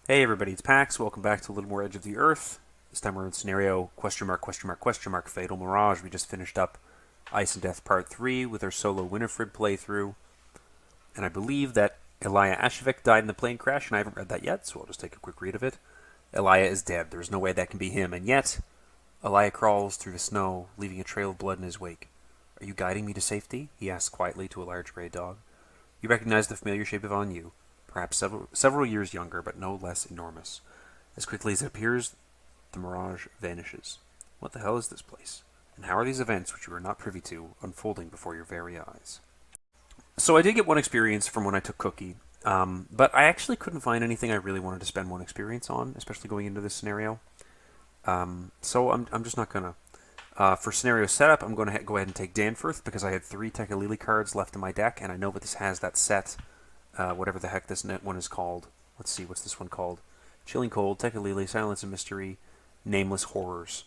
Hey everybody, it's Pax. Welcome back to a little more Edge of the Earth. This time we're in scenario Fatal Mirage. We just finished up Ice and Death Part 3 with our solo Winifred playthrough. And I believe that Elia Ashevik died in the plane crash, and I haven't read that yet, so I'll just take a quick read of it. Elia is dead. There's no way that can be him, and yet Elia crawls through the snow, leaving a trail of blood in his wake. Are you guiding me to safety? He asks quietly to a large grey dog. You recognize the familiar shape of Anu. Perhaps several years younger, but no less enormous. As quickly as it appears, the mirage vanishes. What the hell is this place? And how are these events, which you are not privy to, unfolding before your very eyes? So I did get one experience from when I took Cookie, but I actually couldn't find anything I really wanted to spend one experience on, especially going into this scenario. So I'm just not going to. For scenario setup, I'm going to go ahead and take Danforth, because I had 3 Tekeli-li cards left in my deck, and I know that this has that set. Whatever the heck this one is called. Let's see, what's this one called? Chilling Cold, Tekeli-li, Silence and Mystery, Nameless Horrors,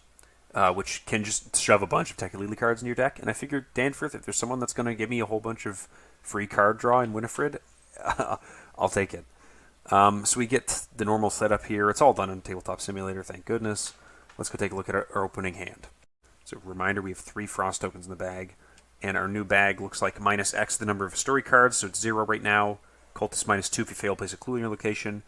which can just shove a bunch of Tekeli-li cards in your deck. And I figured, Danforth, if there's someone that's going to give me a whole bunch of free card draw in Winifred, I'll take it. So we get the normal setup here. It's all done in Tabletop Simulator, thank goodness. Let's go take a look at our opening hand. So reminder, we have 3 Frost tokens in the bag. And our new bag looks like minus X the number of story cards, so it's 0 right now. Cultist -2 if you fail, place a clue in your location.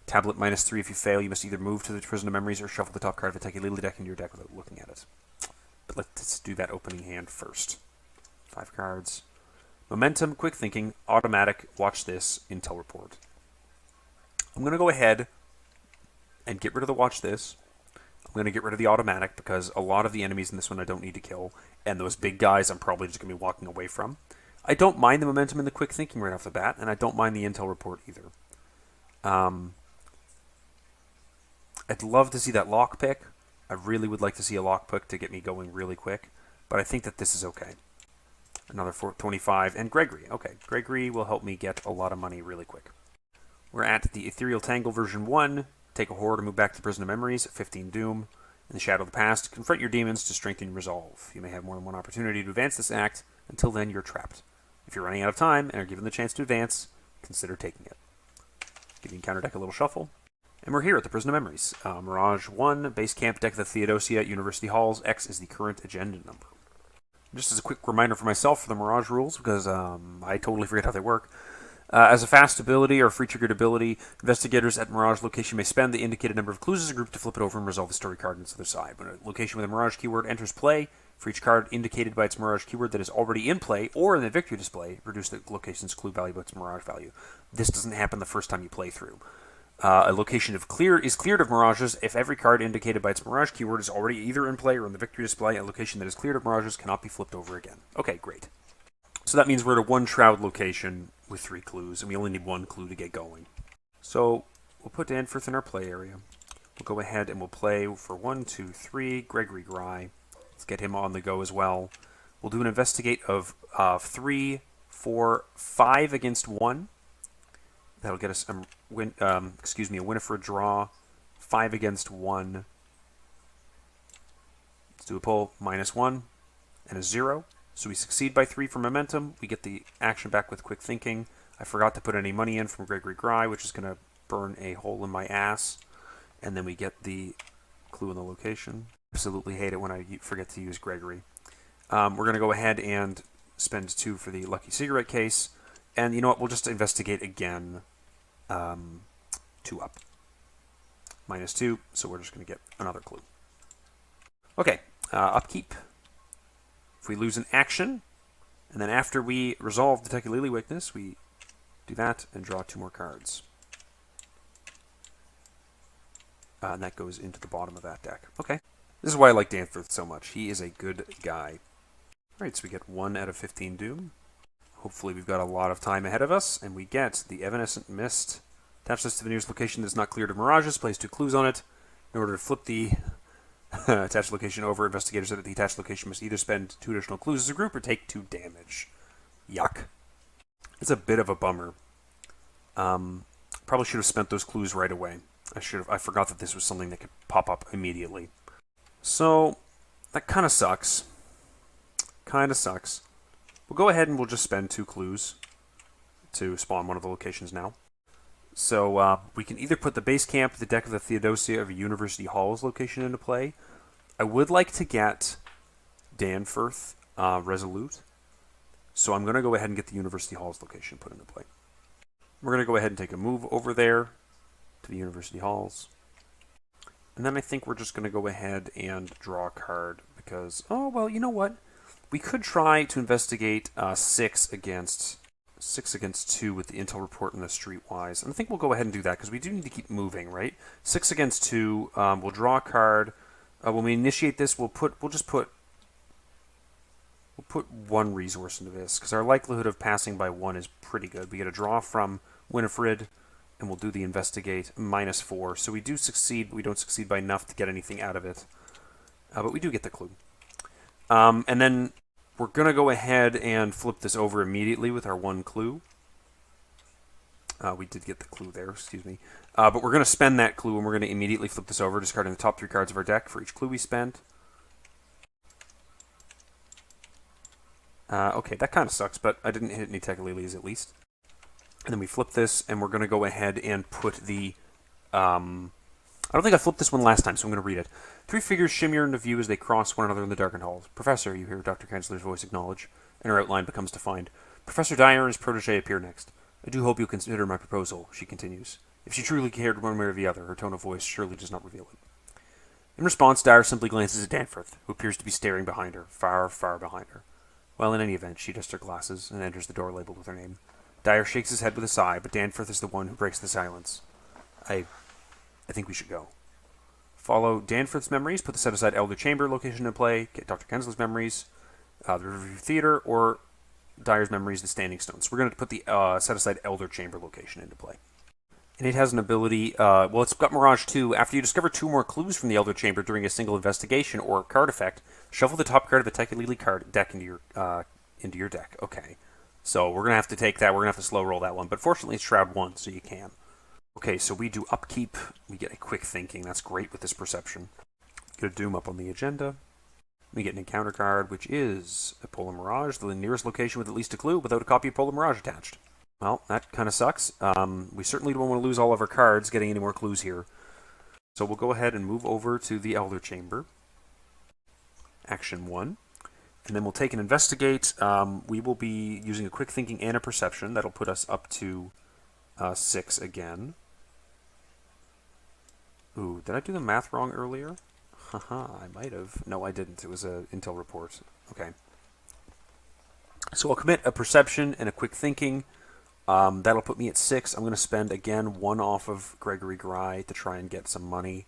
Tablet -3 if you fail. You must either move to the Prison of Memories or shuffle the top card of a Tekeli-li deck into your deck without looking at it. But let's do that opening hand first. 5 cards. Momentum, Quick Thinking, Automatic, Watch This, Intel Report. I'm going to go ahead and get rid of the Watch This. I'm going to get rid of the Automatic because a lot of the enemies in this one I don't need to kill. And those big guys I'm probably just going to be walking away from. I don't mind the momentum and the quick thinking right off the bat, and I don't mind the intel report either. I'd love to see that lockpick. I really would like to see a lockpick to get me going really quick, but I think that this is okay. Another 425, and Gregory. Okay, Gregory will help me get a lot of money really quick. We're at the Ethereal Tangle version 1. Take a horror to move back to the Prison of Memories, 15 Doom. In the Shadow of the Past, confront your demons to strengthen your resolve. You may have more than one opportunity to advance this act. Until then, you're trapped. If you're running out of time and are given the chance to advance, consider taking it. Give the encounter deck a little shuffle. And we're here at the Prison of Memories. Mirage 1, Base Camp, Deck of the Theodosia, University Halls. X is the current agenda number. Just as a quick reminder for myself for the Mirage rules, because I totally forget how they work. As a fast ability or free triggered ability, investigators at Mirage location may spend the indicated number of clues as a group to flip it over and resolve the story card on its other side. When a location with a Mirage keyword enters play, for each card indicated by its Mirage keyword that is already in play or in the victory display, reduce the location's clue value by its Mirage value. This doesn't happen the first time you play through. A location is cleared of Mirages if every card indicated by its Mirage keyword is already either in play or in the victory display. A location that is cleared of Mirages cannot be flipped over again. Okay, great. So that means we're at a 1 Shroud location with 3 clues, and we only need 1 clue to get going. So we'll put Danforth in our play area. We'll go ahead and we'll play for 1, 2, 3, Gregory Gry. Let's get him on the go as well. We'll do an investigate of 3, 4, 5 against 1. That'll get us a Winifred draw. 5 against 1. Let's do a pull. -1 and a 0. So we succeed by 3 for momentum. We get the action back with quick thinking. I forgot to put any money in from Gregory Gry, which is going to burn a hole in my ass. And then we get the clue in the location. Absolutely hate it when I forget to use Gregory. We're going to go ahead and spend 2 for the lucky cigarette case. And you know what? We'll just investigate again. 2 up. -2, so we're just going to get another clue. Okay, upkeep. If we lose an action, and then after we resolve the Tekeli-li weakness, we do that and draw 2 more cards. And that goes into the bottom of that deck. Okay. This is why I like Danforth so much. He is a good guy. Alright, so we get 1 out of 15 Doom. Hopefully we've got a lot of time ahead of us, and we get the Evanescent Mist. Attach this to the nearest location that is not cleared of Mirages. Place 2 clues on it. In order to flip the attached location over, investigators at the attached location must either spend 2 additional clues as a group or take 2 damage. Yuck. It's a bit of a bummer. Probably should have spent those clues right away. I forgot that this was something that could pop up immediately. So, that kind of sucks. We'll go ahead and we'll just spend 2 clues to spawn one of the locations now. So we can either put the base camp, the deck of the Theodosia, or University Hall's location into play. I would like to get Danforth Resolute, so I'm going to go ahead and get the University Hall's location put into play. We're going to go ahead and take a move over there to the University Halls. And then I think we're just going to go ahead and draw a card because, oh, well, you know what? We could try to investigate 6 against 2 with the intel report and the streetwise. And I think we'll go ahead and do that because we do need to keep moving, right? 6 against 2. We'll draw a card. When we initiate this, we'll put 1 resource into this because our likelihood of passing by 1 is pretty good. We get a draw from Winifred, and we'll do the investigate -4. So we do succeed, but we don't succeed by enough to get anything out of it. But we do get the clue. And then we're going to go ahead and flip this over immediately with our 1 clue. We did get the clue there, excuse me. But we're going to spend that clue, and we're going to immediately flip this over, discarding the top 3 cards of our deck for each clue we spent. Okay, that kind of sucks, but I didn't hit any Tekeli-lis at least. And then we flip this, and we're going to go ahead and put the... I don't think I flipped this one last time, so I'm going to read it. 3 figures shimmer into view as they cross one another in the darkened halls. Professor, you hear Dr. Kanzler's voice acknowledge, and her outline becomes defined. Professor Dyer and his protege appear next. I do hope you'll consider my proposal, she continues. If she truly cared one way or the other, her tone of voice surely does not reveal it. In response, Dyer simply glances at Danforth, who appears to be staring behind her, far, far behind her. Well, in any event, she adjusts her glasses and enters the door labeled with her name. Dyer shakes his head with a sigh, but Danforth is the one who breaks the silence. I think we should go. Follow Danforth's memories, put the set-aside Elder Chamber location in play, get Dr. Kanzler's memories, the Riverview Theater, or Dyer's memories, the Standing Stones. We're going to put the set-aside Elder Chamber location into play. And it has an ability, well, it's got Mirage 2. After you discover 2 more clues from the Elder Chamber during a single investigation or card effect, shuffle the top card of a Tekeli-li card deck into your deck. Okay. So we're going to have to take that. We're going to have to slow roll that one. But fortunately, it's Shroud 1, so you can. Okay, so we do Upkeep. We get a Quick Thinking. That's great with this perception. Get a Doom up on the agenda. We get an encounter card, which is a Polar Mirage, the nearest location with at least a clue without a copy of Polar Mirage attached. Well, that kind of sucks. We certainly don't want to lose all of our cards getting any more clues here. So we'll go ahead and move over to the Elder Chamber. Action 1. And then we'll take an Investigate. We will be using a Quick Thinking and a Perception. That'll put us up to 6 again. Ooh, did I do the math wrong earlier? Haha, I might have. No, I didn't. It was an intel report. Okay. So I'll commit a Perception and a Quick Thinking. That'll put me at 6. I'm going to spend, again, 1 off of Gregory Gry to try and get some money.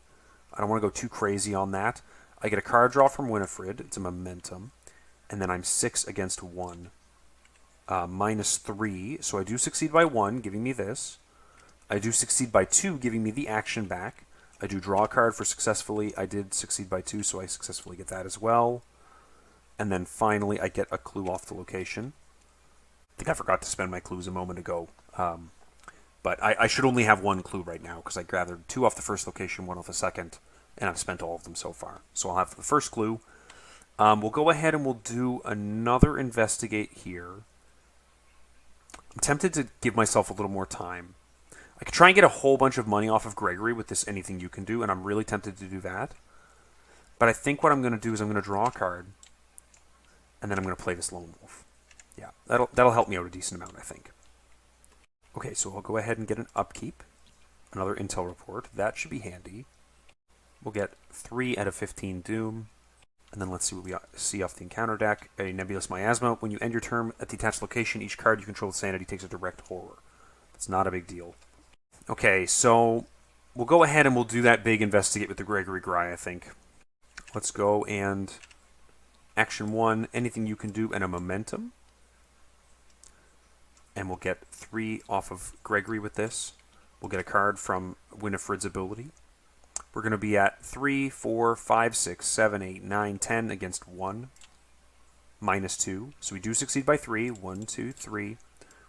I don't want to go too crazy on that. I get a card draw from Winifred. It's a Momentum. And then I'm 6 against 1. -3. So I do succeed by 1, giving me this. I do succeed by 2, giving me the action back. I do draw a card for successfully. I did succeed by 2, so I successfully get that as well. And then finally, I get a clue off the location. I think I forgot to spend my clues a moment ago. But I should only have 1 clue right now, because I gathered 2 off the first location, 1 off the second, and I've spent all of them so far. So I'll have the first clue. We'll go ahead and we'll do another Investigate here. I'm tempted to give myself a little more time. I could try and get a whole bunch of money off of Gregory with this Anything You Can Do, and I'm really tempted to do that. But I think what I'm going to do is I'm going to draw a card, and then I'm going to play this Lone Wolf. Yeah, that'll help me out a decent amount, I think. Okay, so I'll go ahead and get an Upkeep, another Intel Report. That should be handy. We'll get 3 out of 15 Doom. And then let's see what we see off the encounter deck. A Nebulous Miasma. When you end your turn at the attached location, each card you control with Sanity takes a direct horror. It's not a big deal. Okay, so we'll go ahead and we'll do that big Investigate with the Gregory Gry, I think. Let's go and Action 1, Anything You Can Do, and a Momentum. And we'll get 3 off of Gregory with this. We'll get a card from Winifred's ability. We're going to be at 3, 4, 5, 6, 7, 8, 9, 10 against 1. -2. So we do succeed by 3. 1, 2, 3.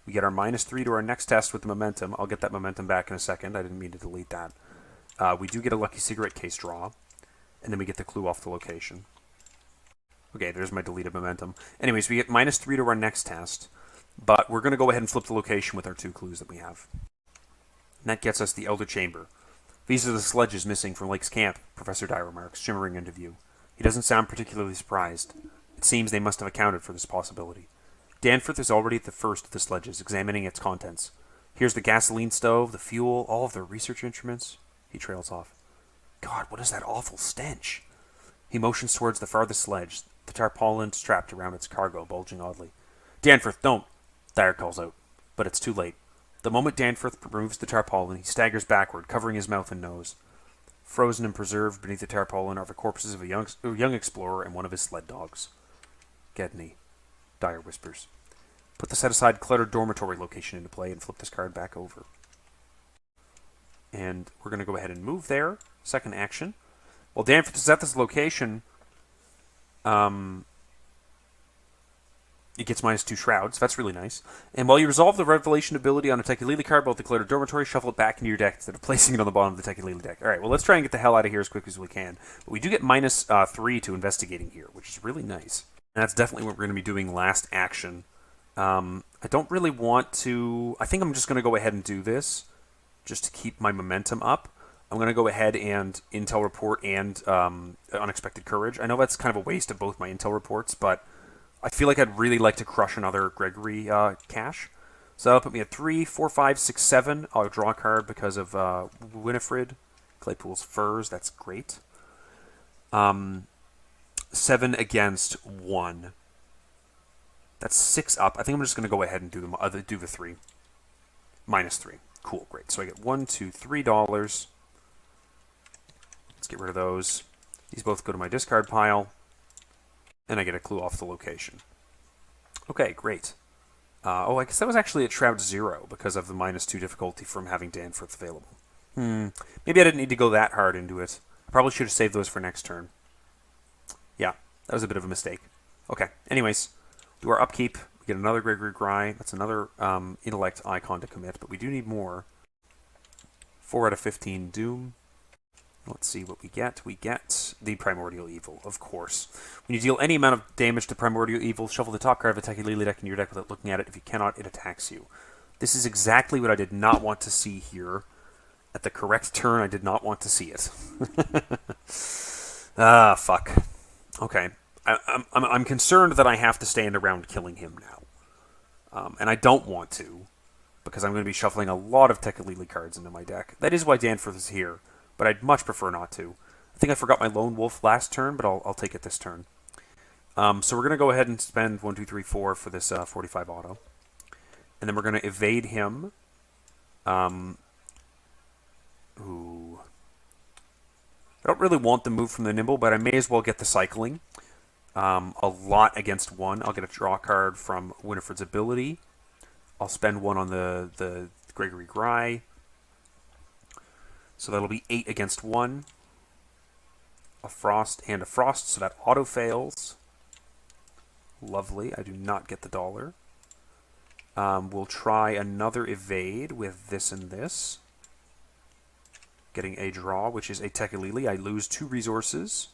We get our -3 to our next test with the Momentum. I'll get that Momentum back in a second. I didn't mean to delete that. We do get a Lucky Cigarette Case draw. And then we get the clue off the location. Okay, there's my deleted Momentum. Anyways, we get -3 to our next test. But we're going to go ahead and flip the location with our 2 clues that we have. And that gets us the Elder Chamber. These are the sledges missing from Lake's camp, Professor Dye remarks, shimmering into view. He doesn't sound particularly surprised. It seems they must have accounted for this possibility. Danforth is already at the first of the sledges, examining its contents. Here's the gasoline stove, the fuel, all of their research instruments. He trails off. God, what is that awful stench? He motions towards the farthest sledge, the tarpaulin strapped around its cargo, bulging oddly. Danforth, don't! Dyer calls out. But it's too late. The moment Danforth removes the tarpaulin, he staggers backward, covering his mouth and nose. Frozen and preserved beneath the tarpaulin are the corpses of a young explorer and one of his sled dogs. Gedney, Dyer whispers. Put the set-aside cluttered dormitory location into play and flip this card back over. And we're going to go ahead and move there. Second action. Well, Danforth is at this location. It gets -2 shrouds. That's really nice. And while you resolve the revelation ability on a Tekeli-li card, both the cluttered dormitory, shuffle it back into your deck instead of placing it on the bottom of the Tekeli-li deck. All right, well, let's try and get the hell out of here as quick as we can. But we do get -3 to investigating here, which is really nice. And that's definitely what we're going to be doing last action. I don't really want to... I think I'm just going to go ahead and do this just to keep my momentum up. I'm going to go ahead and Intel Report and Unexpected Courage. I know that's kind of a waste of both my Intel Reports, but I feel like I'd really like to crush another Gregory cache. So that'll put me at 3, 4, 5, 6, 7. I'll draw a card because of Winifred, Claypool's Furs. That's great. 7 against 1. That's 6 up. I think I'm just going to go ahead and do the 3. -3. Cool, great. So I get $1, $2, $3. Let's get rid of those. These both go to my discard pile. And I get a clue off the location. Okay, great. I guess that was actually at Shroud 0 because of the -2 difficulty from having Danforth available. Maybe I didn't need to go that hard into it. I probably should have saved those for next turn. Yeah, that was a bit of a mistake. Okay, anyways, do our upkeep. We get another Gregory Gry. That's another intellect icon to commit, but we do need more. 4 out of 15 Doom. Let's see what we get. We get the Primordial Evil, of course. When you deal any amount of damage to Primordial Evil, shuffle the top card of the Tekeli-li deck in your deck without looking at it. If you cannot, it attacks you. This is exactly what I did not want to see here. At the correct turn, I did not want to see it. Fuck. Okay. I'm concerned that I have to stand around killing him now. And I don't want to, because I'm going to be shuffling a lot of Tekeli-li cards into my deck. That is why Danforth is here. But I'd much prefer not to. I think I forgot my Lone Wolf last turn, but I'll take it this turn. So we're going to go ahead and spend 1, 2, 3, 4 for this 45 auto. And then we're going to evade him. Ooh. I don't really want the move from the Nimble, but I may as well get the cycling. A lot against 1. I'll get a draw card from Winifred's ability. I'll spend 1 on the Gregory Gry. So that'll be 8 against 1. A Frost and a Frost, so that auto fails. Lovely. I do not get the dollar. We'll try another evade with this and this. Getting a draw, which is a Tekeli-li. I lose 2 resources.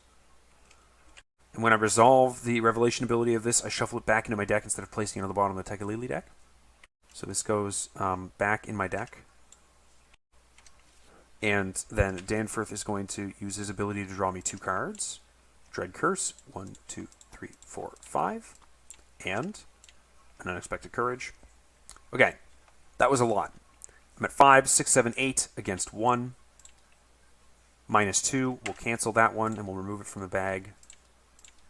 And when I resolve the revelation ability of this, I shuffle it back into my deck instead of placing it on the bottom of the Tekeli-li deck. So this goes back in my deck. And then Danforth is going to use his ability to draw me 2 cards. Dread Curse, 1, 2, 3, 4, 5. And an Unexpected Courage. Okay, that was a lot. I'm at 5, 6, 7, 8 against 1. -2, we'll cancel that one and we'll remove it from the bag.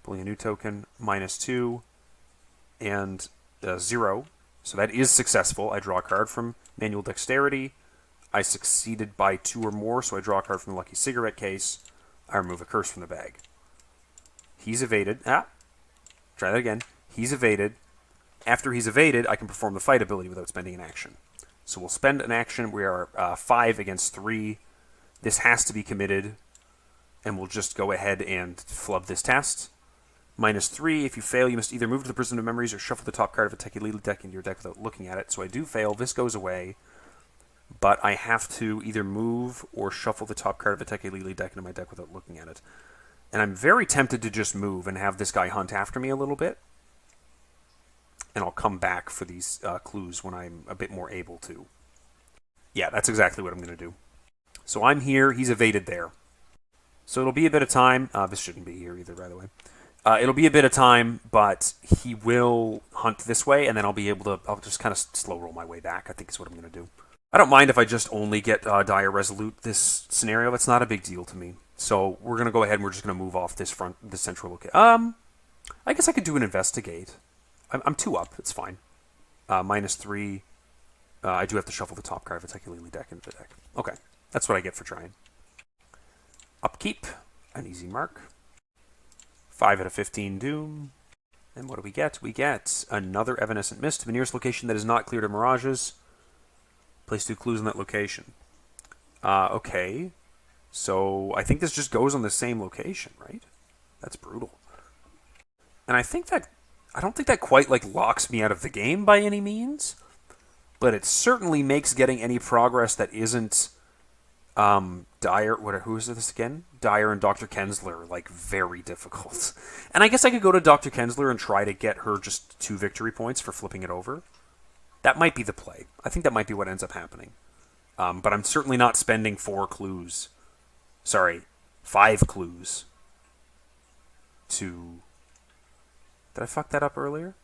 Pulling a new token, -2, and 0. So that is successful. I draw a card from Manual Dexterity. I succeeded by 2 or more, so I draw a card from the Lucky Cigarette case. I remove a curse from the bag. He's evaded. Try that again. He's evaded. After he's evaded, I can perform the fight ability without spending an action. So we'll spend an action. We are 5 against 3. This has to be committed, and we'll just go ahead and flub this test. -3, if you fail, you must either move to the Prison of Memories or shuffle the top card of a Tekeli-li deck into your deck without looking at it. So I do fail. This goes away. But I have to either move or shuffle the top card of a Tekeli-li deck into my deck without looking at it. And I'm very tempted to just move and have this guy hunt after me a little bit. And I'll come back for these clues when I'm a bit more able to. Yeah, that's exactly what I'm going to do. So I'm here. He's evaded there. So it'll be a bit of time. This shouldn't be here either, by the way. It'll be a bit of time, but he will hunt this way, and then I'll just kind of slow roll my way back, I think is what I'm going to do. I don't mind if I just only get Dire Resolute this scenario. It's not a big deal to me. So we're going to go ahead and we're just going to move off this central location. I guess I could do an Investigate. I'm 2 up. It's fine. -3. I do have to shuffle the top card of a Tekeli-li deck into the deck. Okay. That's what I get for trying. Upkeep. An easy mark. 5 out of 15 Doom. And what do we get? We get another Evanescent Mist to the nearest location that is not cleared of mirages. Place 2 clues in that location. Okay. So I think this just goes on the same location, right? That's brutal. And I don't think that quite locks me out of the game by any means, but it certainly makes getting any progress that isn't Dire. Who is this again? Dire and Dr. Kensler very difficult. And I guess I could go to Dr. Kensler and try to get her just 2 victory points for flipping it over. That might be the play. I think that might be what ends up happening. But I'm certainly not spending 4 clues. Sorry, 5 clues to... Did I fuck that up earlier?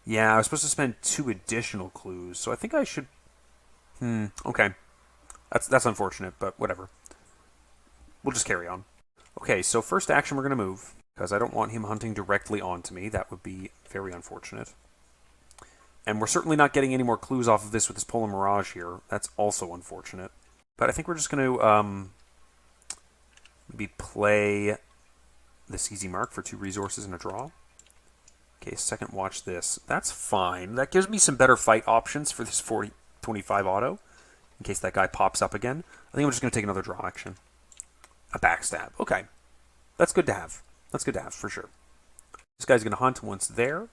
Yeah, I was supposed to spend 2 additional clues, so I think I should... Okay. That's unfortunate, but whatever. We'll just carry on. Okay, so first action we're going to move, because I don't want him hunting directly onto me. That would be very unfortunate. And we're certainly not getting any more clues off of this with this Polar Mirage here. That's also unfortunate. But I think we're just going to maybe play this easy mark for 2 resources and a draw. Okay, second watch this. That's fine. That gives me some better fight options for this 40-25 auto, in case that guy pops up again. I think I'm just going to take another draw action. A backstab. Okay. That's good to have. That's good to have, for sure. This guy's going to hunt once there.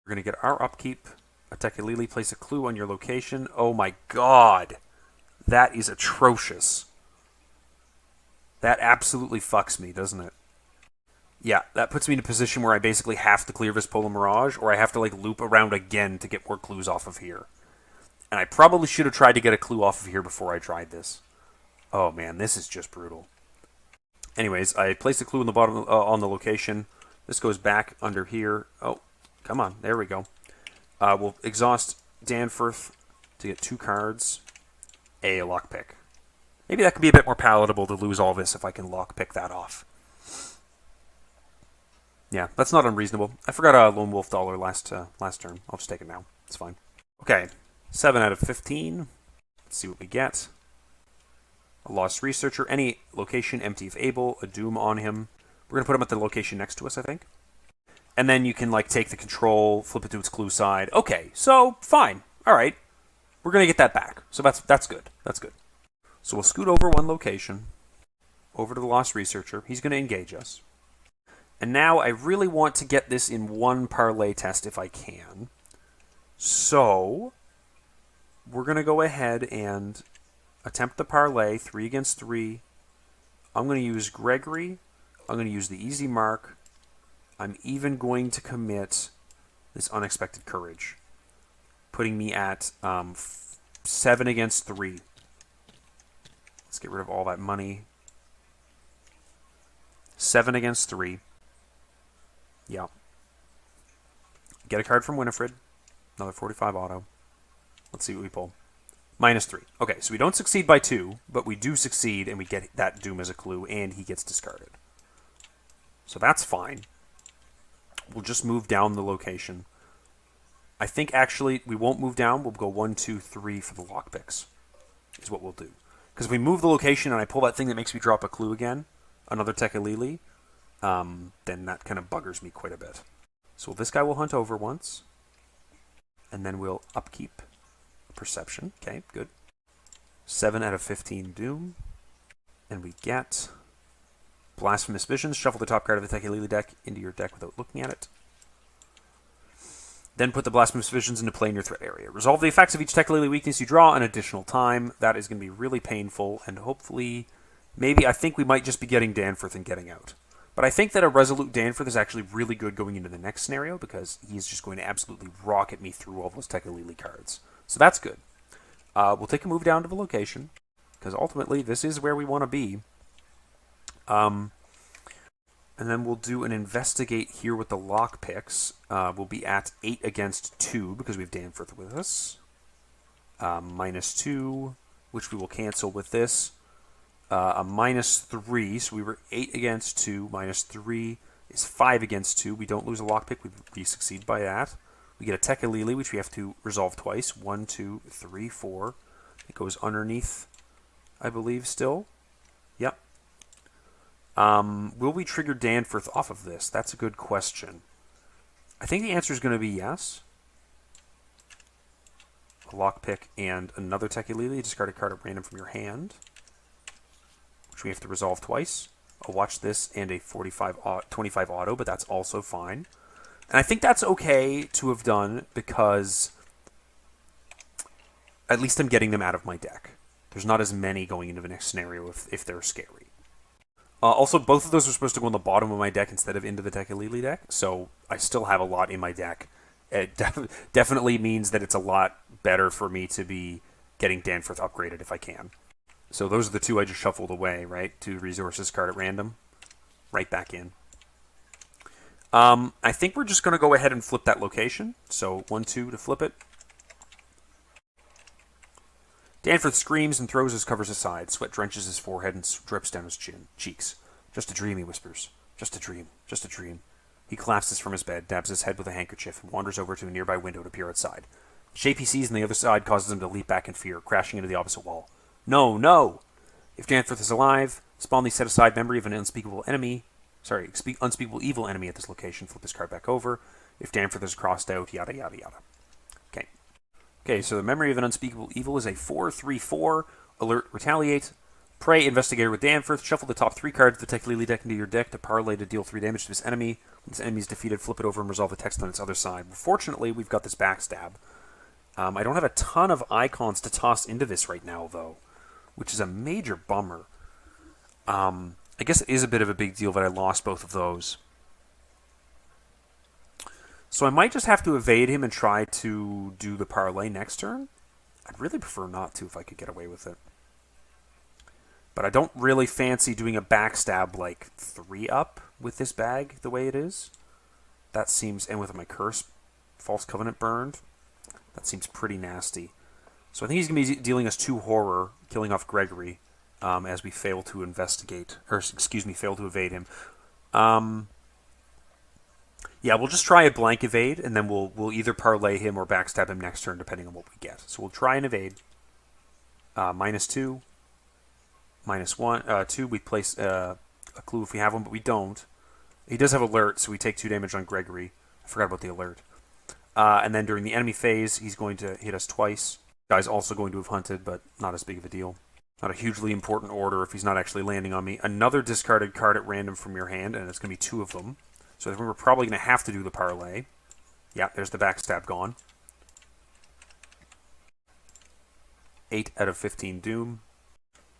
We're going to get our upkeep. A Tekeli-li, place a clue on your location. Oh my god. That is atrocious. That absolutely fucks me, doesn't it? Yeah, that puts me in a position where I basically have to clear this Polar Mirage, or I have to loop around again to get more clues off of here. And I probably should have tried to get a clue off of here before I tried this. Oh man, this is just brutal. Anyways, I placed a clue on the bottom on the location. This goes back under here. Oh, come on, there we go. We'll exhaust Danforth to get 2 cards. A lockpick. Maybe that could be a bit more palatable to lose all this if I can lockpick that off. Yeah, that's not unreasonable. I forgot a Lone Wolf Dollar last turn. I'll just take it now. It's fine. Okay, 7 out of 15. Let's see what we get. A Lost Researcher. Any location empty if able. A Doom on him. We're going to put him at the location next to us, I think. And then you can take the control, flip it to its clue side. Okay, so fine. All right. We're going to get that back. So that's good. That's good. So we'll scoot over 1 location. Over to the Lost Researcher. He's going to engage us. And now I really want to get this in 1 parlay test if I can. So we're going to go ahead and attempt the parlay, 3 against 3. I'm going to use Gregory. I'm going to use the easy mark. I'm even going to commit this Unexpected Courage, putting me at 7 against 3. Let's get rid of all that money. 7 against 3. Yeah. Get a card from Winifred. Another 45 auto. Let's see what we pull. -3. Okay, so we don't succeed by 2, but we do succeed, and we get that Doom as a clue, and he gets discarded. So that's fine. We'll just move down the location. I think, actually, we won't move down. We'll go 1, 2, 3 for the lockpicks, is what we'll do. Because if we move the location and I pull that thing that makes me drop a clue again, another Tekeli-li, then that kind of buggers me quite a bit. So this guy will hunt over once, and then we'll upkeep Perception. Okay, good. 7 out of 15 Doom. And we get Blasphemous Visions. Shuffle the top card of the Tekeli-li deck into your deck without looking at it. Then put the Blasphemous Visions into play in your threat area. Resolve the effects of each Tekeli-li weakness you draw an additional time. That is going to be really painful, and hopefully, maybe, I think we might just be getting Danforth and getting out. But I think that a Resolute Danforth is actually really good going into the next scenario, because he is just going to absolutely rocket me through all those Tekeli-li cards. So that's good. We'll take a move down to the location, because ultimately this is where we want to be. And then we'll do an investigate here with the lockpicks. We'll be at 8 against 2 because we have Danforth with us. -2, which we will cancel with this. A -3, so we were 8 against 2. -3 is 5 against 2. We don't lose a lockpick. We succeed by that. We get a Tekeli-li, which we have to resolve twice. 1, 2, 3, 4. It goes underneath, I believe, still. Yep. Will we trigger Danforth off of this? That's a good question. I think the answer is going to be yes. A lockpick and another Tekeli-li. Discard a card at random from your hand, which we have to resolve twice. I'll watch this and a 25 auto, but that's also fine. And I think that's okay to have done because at least I'm getting them out of my deck. There's not as many going into the next scenario if they're scary. Also, both of those are supposed to go on the bottom of my deck instead of into the Tekeli-li deck, so I still have a lot in my deck. It definitely means that it's a lot better for me to be getting Danforth upgraded if I can. So those are the two I just shuffled away, right? 2 resources, card at random. Right back in. I think we're just going to go ahead and flip that location. So 1, 2 to flip it. Danforth screams and throws his covers aside. Sweat drenches his forehead and drips down his cheeks. Just a dream, he whispers. Just a dream. Just a dream. He collapses from his bed, dabs his head with a handkerchief, and wanders over to a nearby window to peer outside. The shape he sees on the other side causes him to leap back in fear, crashing into the opposite wall. No, no! If Danforth is alive, spawn the set-aside memory of an unspeakable enemy. Unspeakable evil enemy at this location. Flip this card back over. If Danforth is crossed out, yada, yada, yada. Okay, so the memory of an unspeakable evil is a 4/3/4. Alert, retaliate. Prey, investigator with Danforth. Shuffle the top 3 cards of the Tekeli-li deck into your deck to parlay to deal 3 damage to this enemy. When this enemy is defeated, flip it over and resolve the text on its other side. Fortunately, we've got this backstab. I don't have a ton of icons to toss into this right now, though, which is a major bummer. I guess it is a bit of a big deal that I lost both of those. So I might just have to evade him and try to do the parlay next turn. I'd really prefer not to if I could get away with it. But I don't really fancy doing a backstab like 3-up with this bag the way it is. That seems, and with my curse, False Covenant burned, that seems pretty nasty. So I think he's going to be dealing us 2 horror, killing off Gregory, as we fail to investigate, or excuse me, fail to evade him. Yeah, we'll just try a blank evade, and then we'll either parlay him or backstab him next turn, depending on what we get. So we'll try an evade. -2, -1, 2. We place a clue if we have one, but we don't. He does have alert, so we take 2 damage on Gregory. I forgot about the alert. And then during the enemy phase, he's going to hit us twice. Guy's also going to have hunted, but not as big of a deal. Not a hugely important order if he's not actually landing on me. Another discarded card at random from your hand, and it's going to be 2 of them. So I think we're probably going to have to do the parlay. Yeah, there's the backstab gone. 8 out of 15 Doom.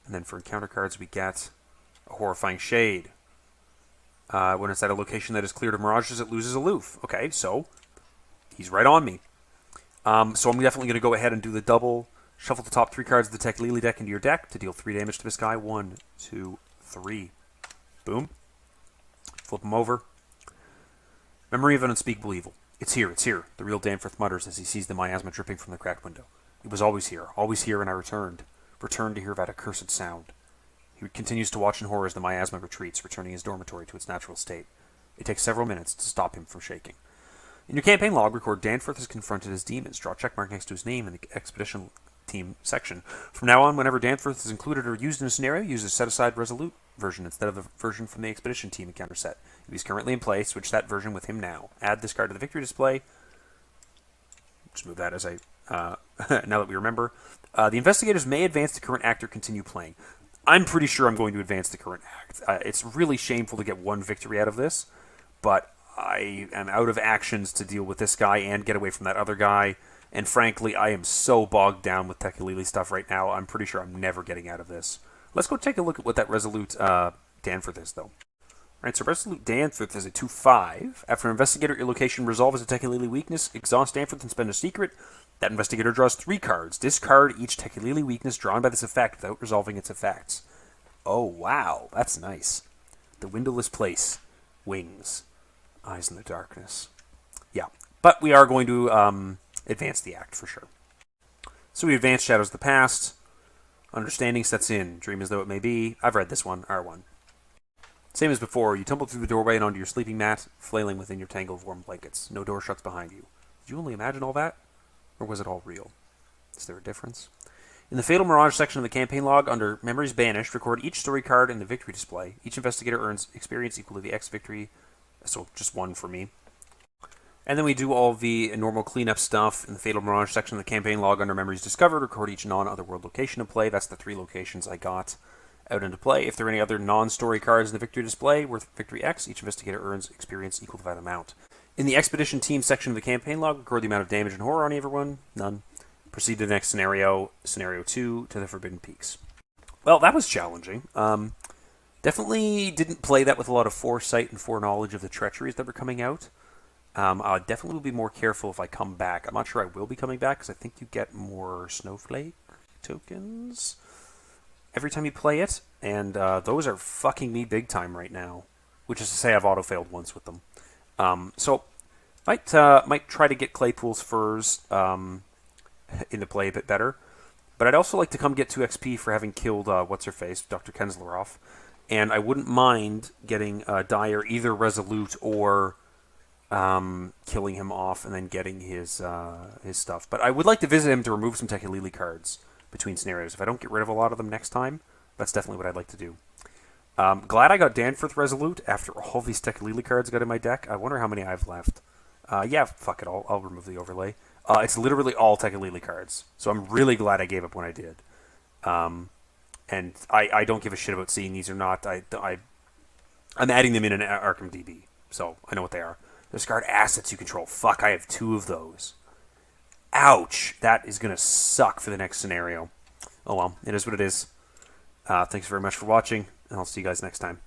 And then for encounter cards, we get a Horrifying Shade. When it's at a location that is cleared of mirages, it loses aloof. Okay, so he's right on me. So I'm definitely going to go ahead and do the double. Shuffle the top 3 cards of the Tekeli-li deck into your deck to deal 3 damage to this guy. 1, 2, 3. Boom. Flip him over. Memory of an unspeakable evil. It's here, it's here. The real Danforth mutters as he sees the miasma dripping from the cracked window. It was always here, and I returned. Returned to hear that accursed sound. He continues to watch in horror as the miasma retreats, returning his dormitory to its natural state. It takes several minutes to stop him from shaking. In your campaign log, record Danforth is confronted as demons. Draw a checkmark next to his name in the expedition team section. From now on, whenever Danforth is included or used in a scenario, use a set-aside resolute version instead of the version from the expedition team encounter set. If he's currently in play, switch that version with him now. Add this card to the victory display. Just move that as I now that we remember. The investigators may advance the current act or continue playing. I'm pretty sure I'm going to advance the current act. It's really shameful to get 1 victory out of this, but I am out of actions to deal with this guy and get away from that other guy. And frankly, I am so bogged down with Tekeli-li stuff right now, I'm pretty sure I'm never getting out of this. Let's go take a look at what that resolute Danforth is, though. Right, so Resolute Danforth is a 2/5. After an investigator at your location resolves a Tekeli-li weakness, exhaust Danforth and spend a secret. That investigator draws 3 cards. Discard each Tekeli-li weakness drawn by this effect without resolving its effects. Oh, wow. That's nice. The Windowless Place. Wings. Eyes in the Darkness. Yeah. But we are going to advance the act for sure. So we advance Shadows of the Past. Understanding sets in. Dream as though it may be. I've read this one. R1. Same as before, you tumble through the doorway and onto your sleeping mat, flailing within your tangle of warm blankets. No door shuts behind you. Did you only imagine all that? Or was it all real? Is there a difference? In the Fatal Mirage section of the campaign log, under Memories Banished, record each story card in the victory display. Each investigator earns experience equal to the X victory, so just 1 for me. And then we do all the normal cleanup stuff in the Fatal Mirage section of the campaign log under Memories Discovered. Record each non-Otherworld location of play. That's the 3 locations I got out into play. If there are any other non-story cards in the victory display worth victory X, each investigator earns experience equal to that amount. In the Expedition Team section of the campaign log, record the amount of damage and horror on everyone. None. Proceed to the next scenario, Scenario 2, to the Forbidden Peaks. Well, that was challenging. Definitely didn't play that with a lot of foresight and foreknowledge of the treacheries that were coming out. I definitely will be more careful if I come back. I'm not sure I will be coming back, because I think you get more Snowflake tokens every time you play it, and those are fucking me big time right now. Which is to say, I've auto-failed once with them. So, might try to get Claypool's Furs into play a bit better. But I'd also like to come get 2 XP for having killed, what's-her-face, Dr. Kensleroff. And I wouldn't mind getting Dyer either Resolute or killing him off and then getting his stuff. But I would like to visit him to remove some Tekeli-li cards between scenarios. If I don't get rid of a lot of them next time, that's definitely what I'd like to do. Glad I got Danforth Resolute after all these Tekeli-li cards got in my deck. I wonder how many I've left. Yeah, fuck it, I'll remove the overlay. It's literally all Tekeli-li cards, so I'm really glad I gave up when I did. And I don't give a shit about seeing these or not. I'm adding them in an Arkham DB, so I know what they are. Discard assets you control. Fuck, I have 2 of those. Ouch! That is going to suck for the next scenario. Oh well, it is what it is. Thanks very much for watching, and I'll see you guys next time.